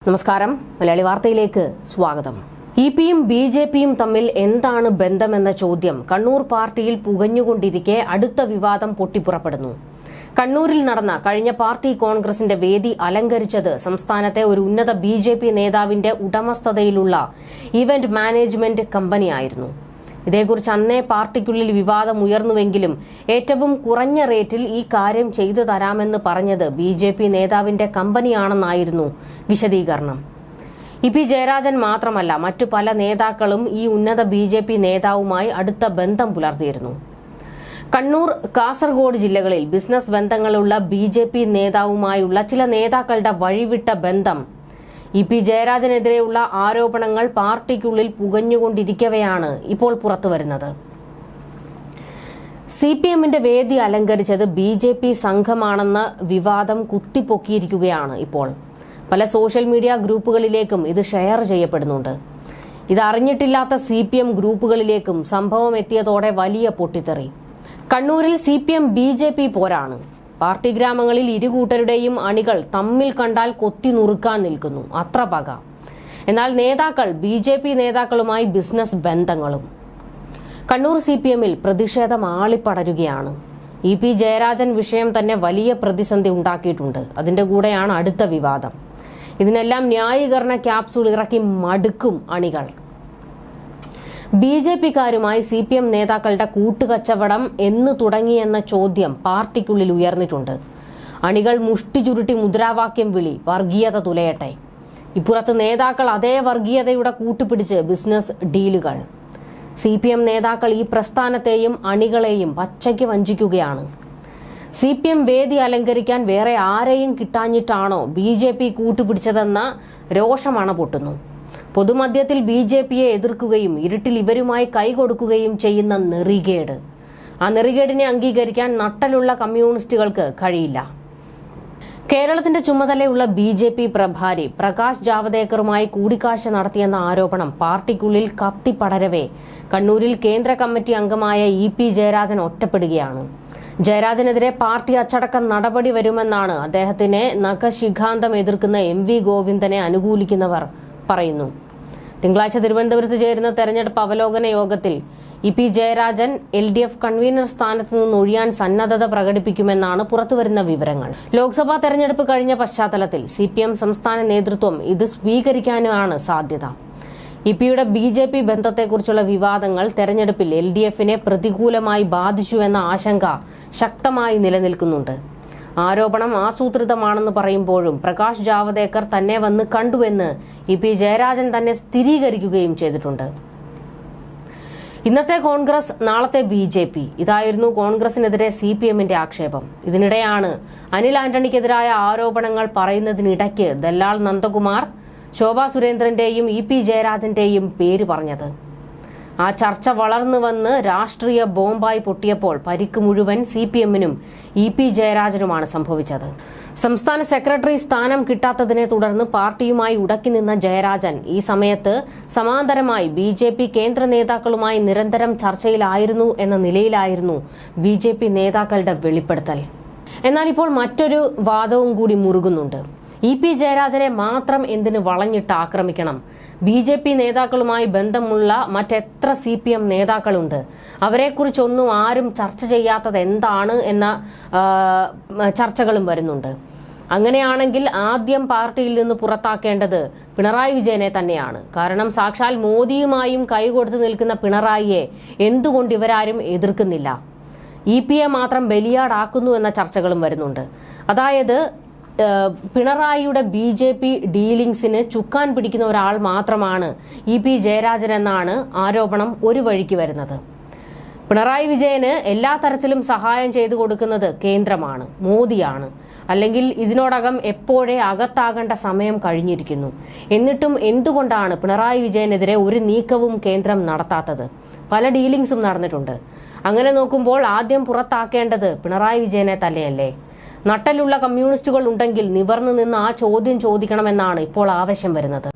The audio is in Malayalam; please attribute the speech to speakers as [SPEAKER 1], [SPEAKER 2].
[SPEAKER 1] നമസ്കാരം. മലയാളി വാർത്തയിലേക്ക് സ്വാഗതം. ഇപിയും ബിജെപിയും തമ്മിൽ എന്താണ് ബന്ധമെന്ന ചോദ്യം കണ്ണൂർ പാർട്ടിയിൽ പുകഞ്ഞുകൊണ്ടിരിക്കെ അടുത്ത വിവാദം പൊട്ടിപ്പുറപ്പെടുന്നു. കണ്ണൂരിൽ നടന്ന കഴിഞ്ഞ പാർട്ടി കോൺഗ്രസിന്റെ വേദി അലങ്കരിച്ചത് സംസ്ഥാനത്തെ ഒരു ഉന്നത ബിജെപി നേതാവിന്റെ ഉടമസ്ഥതയിലുള്ള ഇവന്റ് മാനേജ്മെന്റ് കമ്പനിയായിരുന്നു. ഇതേക്കുറിച്ച് അന്നേ പാർട്ടിക്കുള്ളിൽ വിവാദം ഉയർന്നുവെങ്കിലും ഏറ്റവും കുറഞ്ഞ റേറ്റിൽ ഈ കാര്യം ചെയ്തു തരാമെന്ന് പറഞ്ഞത് ബിജെപി നേതാവിന്റെ കമ്പനിയാണെന്നായിരുന്നു വിശദീകരണം. പി ജയരാജൻ മാത്രമല്ല, മറ്റു പല നേതാക്കളും ഈ ഉന്നത ബിജെപി നേതാവുമായി അടുത്ത ബന്ധം പുലർത്തിയിരുന്നു. കണ്ണൂർ, കാസർഗോഡ് ജില്ലകളിൽ ബിസിനസ് ബന്ധങ്ങളുള്ള ബിജെപി നേതാവുമായുള്ള ചില നേതാക്കളുടെ വഴിവിട്ട ബന്ധം പി ജയരാജനെതിരെയുള്ള ആരോപണങ്ങൾ പാർട്ടിക്കുള്ളിൽ പുകഞ്ഞുകൊണ്ടിരിക്കവെയാണ് ഇപ്പോൾ പുറത്തുവരുന്നത്. സിപിഎമ്മിന്റെ വേദി അലങ്കരിച്ചത് ബിജെപി സംഘമാണെന്ന വിവാദം കുത്തിപ്പൊക്കിയിരിക്കുകയാണ് ഇപ്പോൾ. പല സോഷ്യൽ മീഡിയ ഗ്രൂപ്പുകളിലേക്കും ഇത് ഷെയർ ചെയ്യപ്പെടുന്നുണ്ട്. ഇതറിഞ്ഞിട്ടില്ലാത്ത സിപിഎം ഗ്രൂപ്പുകളിലേക്കും സംഭവം എത്തിയതോടെ വലിയ പൊട്ടിത്തെറി. കണ്ണൂരിൽ സിപിഎം ബിജെപി പോരാണ്. പാർട്ടി ഗ്രാമങ്ങളിൽ ഇരുകൂട്ടരുടെയും അണികൾ തമ്മിൽ കണ്ടാൽ കൊത്തി നുറുക്കാൻ നിൽക്കുന്നു. അത്ര പക. എന്നാൽ നേതാക്കൾ ബിജെപി നേതാക്കളുമായി ബിസിനസ് ബന്ധങ്ങളും. കണ്ണൂർ സിപിഎമ്മിൽ പ്രതിഷേധം ആളിപ്പടരുകയാണ്. പി ജയരാജൻ വിഷയം തന്നെ വലിയ പ്രതിസന്ധി ഉണ്ടാക്കിയിട്ടുണ്ട്. അതിന്റെ കൂടെയാണ് അടുത്ത വിവാദം. ഇതിനെല്ലാം ന്യായീകരണ ക്യാപ്സൂൾ ഇറക്കി മടുക്കും അണികൾ. ബിജെപിക്കാരുമായി സിപിഎം നേതാക്കളുടെ കൂട്ടുകച്ചവടം എന്ന് തുടങ്ങിയെന്ന ചോദ്യം പാർട്ടിക്കുള്ളിൽ ഉയർന്നിട്ടുണ്ട്. അണികൾ മുഷ്ടി ചുരുട്ടി മുദ്രാവാക്യം വിളി, വർഗീയത തുലയട്ടെ. ഇപ്പുറത്ത് നേതാക്കൾ അതേ വർഗീയതയുടെ കൂട്ടുപിടിച്ച് ബിസിനസ് ഡീലുകൾ. സിപിഎം നേതാക്കൾ ഈ പ്രസ്ഥാനത്തെയും അണികളെയും പച്ചയ്ക്ക് വഞ്ചിക്കുകയാണ്. സിപിഎം വേദി അലങ്കരിക്കാൻ വേറെ ആരെയും കിട്ടാഞ്ഞിട്ടാണോ ബിജെപി കൂട്ടുപിടിച്ചതെന്ന രോഷമണ പൊട്ടുന്നു. പൊതുമധ്യത്തിൽ ബിജെപിയെ എതിർക്കുകയും ഇരുട്ടിൽ ഇവരുമായി കൈകൊടുക്കുകയും ചെയ്യുന്ന നെറികേട്. ആ നെറികേടിനെ അംഗീകരിക്കാൻ നട്ടലുള്ള കമ്മ്യൂണിസ്റ്റുകൾക്ക് കഴിയില്ല. കേരളത്തിന്റെ ചുമതലയുള്ള ബിജെപി പ്രഭാരി പ്രകാശ് ജാവദേക്കറുമായി കൂടിക്കാഴ്ച നടത്തിയെന്ന ആരോപണം പാർട്ടിക്കുള്ളിൽ കത്തിപ്പടരവേ കണ്ണൂരിൽ കേന്ദ്ര കമ്മിറ്റി അംഗമായ പി ജയരാജൻ ഒറ്റപ്പെടുകയാണ്. ജയരാജനെതിരെ പാർട്ടി അച്ചടക്ക നടപടി വരുമെന്നാണ് അദ്ദേഹത്തിനെ നഖശിഖാന്തം എതിർക്കുന്ന MV ഗോവിന്ദനെ അനുകൂലിക്കുന്നവർ പറയുന്നു. തിങ്കളാഴ്ച തിരുവനന്തപുരത്ത് ചേരുന്ന തെരഞ്ഞെടുപ്പ് അവലോകന യോഗത്തിൽ പി ജയരാജൻ LDF കൺവീനർ സ്ഥാനത്ത് നിന്ന് ഒഴിയാൻ സന്നദ്ധത പ്രകടിപ്പിക്കുമെന്നാണ് പുറത്തുവരുന്ന വിവരങ്ങൾ. ലോക്സഭാ തെരഞ്ഞെടുപ്പ് കഴിഞ്ഞ പശ്ചാത്തലത്തിൽ CPM സംസ്ഥാന നേതൃത്വം ഇത് സ്വീകരിക്കാനാണ് സാധ്യത. പിയുടെ ബിജെപി ബന്ധത്തെക്കുറിച്ചുള്ള വിവാദങ്ങൾ തെരഞ്ഞെടുപ്പിൽ LDFനെ പ്രതികൂലമായി ബാധിച്ചുവെന്ന ആശങ്ക ശക്തമായി നിലനിൽക്കുന്നുണ്ട്. ആരോപണം ആസൂത്രിതമാണെന്ന് പറയുമ്പോഴും പ്രകാശ് ജാവദേക്കർ തന്നെ വന്ന് കണ്ടുവെന്ന് പി ജയരാജൻ തന്നെ സ്ഥിരീകരിക്കുകയും ചെയ്തിട്ടുണ്ട്. ഇന്നത്തെ കോൺഗ്രസ്, നാളത്തെ ബിജെപി, ഇതായിരുന്നു കോൺഗ്രസിനെതിരെ CPMന്റെ ആക്ഷേപം. ഇതിനിടെയാണ് അനിൽ ആന്റണിക്കെതിരായ ആരോപണങ്ങൾ പറയുന്നതിനിടയ്ക്ക് ദല്ലാൽ നന്ദകുമാർ, ശോഭാ സുരേന്ദ്രന്റെയും പി ജയരാജന്റെയും പേര് പറഞ്ഞത്. ആ ചർച്ച വളർന്നു വന്ന് രാഷ്ട്രീയ ബോംബായി പൊട്ടിയപ്പോൾ പരിക്ക് മുഴുവൻ CPMനും പി ജയരാജനുമാണ് സംഭവിച്ചത്. സംസ്ഥാന സെക്രട്ടറി സ്ഥാനം കിട്ടാത്തതിനെ തുടർന്ന് പാർട്ടിയുമായി ഉടക്കി നിന്ന ജയരാജൻ ഈ സമയത്ത് സമാന്തരമായി ബിജെപി കേന്ദ്ര നേതാക്കളുമായി നിരന്തരം ചർച്ചയിലായിരുന്നു എന്ന നിലയിലായിരുന്നു ബിജെപി നേതാക്കളുടെ വെളിപ്പെടുത്തൽ. എന്നാൽ ഇപ്പോൾ മറ്റൊരു വാദവും കൂടി മുറുകുന്നുണ്ട്. പി ജയരാജനെ മാത്രം എന്തിന് വളഞ്ഞിട്ട് ആക്രമിക്കണം? ബിജെപി നേതാക്കളുമായി ബന്ധമുള്ള മറ്റെത്ര CPM നേതാക്കളുണ്ട്? അവരെക്കുറിച്ചൊന്നും ആരും ചർച്ച ചെയ്യാത്തത് എന്താണ് എന്ന ചർച്ചകളും വരുന്നുണ്ട്. അങ്ങനെയാണെങ്കിൽ ആദ്യം പാർട്ടിയിൽ നിന്ന് പുറത്താക്കേണ്ടത് പിണറായി വിജയനെ തന്നെയാണ്. കാരണം സാക്ഷാൽ മോദിയുമായും കൈകൊടുത്ത് നിൽക്കുന്ന പിണറായിയെ എന്തുകൊണ്ട് ഇവരാരും എതിർക്കുന്നില്ല? പിയെ മാത്രം ബലിയാടാക്കുന്നു എന്ന ചർച്ചകളും വരുന്നുണ്ട്. അതായത് പിണറായിയുടെ ബിജെപി ഡീലിംഗ്സിന് ചുക്കാൻ പിടിക്കുന്ന ഒരാൾ മാത്രമാണ് പി ജയരാജൻ എന്നാണ് ആരോപണം ഒരു വഴിക്ക് വരുന്നത്. പിണറായി വിജയന് എല്ലാ തരത്തിലും സഹായം ചെയ്തു കൊടുക്കുന്നത് കേന്ദ്രമാണ്, മോദിയാണ്. അല്ലെങ്കിൽ ഇതിനോടകം എപ്പോഴേ അകത്താകേണ്ട സമയം കഴിഞ്ഞിരിക്കുന്നു. എന്നിട്ടും എന്തുകൊണ്ടാണ് പിണറായി വിജയനെതിരെ ഒരു നീക്കവും കേന്ദ്രം നടത്താത്തത്? പല ഡീലിംഗ്സും നടന്നിട്ടുണ്ട്. അങ്ങനെ നോക്കുമ്പോൾ ആദ്യം പുറത്താക്കേണ്ടത് പിണറായി വിജയനെ തന്നെയല്ലേ? നട്ടലുള്ള കമ്മ്യൂണിസ്റ്റുകൾ ഉണ്ടെങ്കിൽ നിവർന്നു നിന്ന് ആ ചോദ്യം ചോദിക്കണമെന്നാണ് ഇപ്പോൾ ആവശ്യം വരുന്നത്.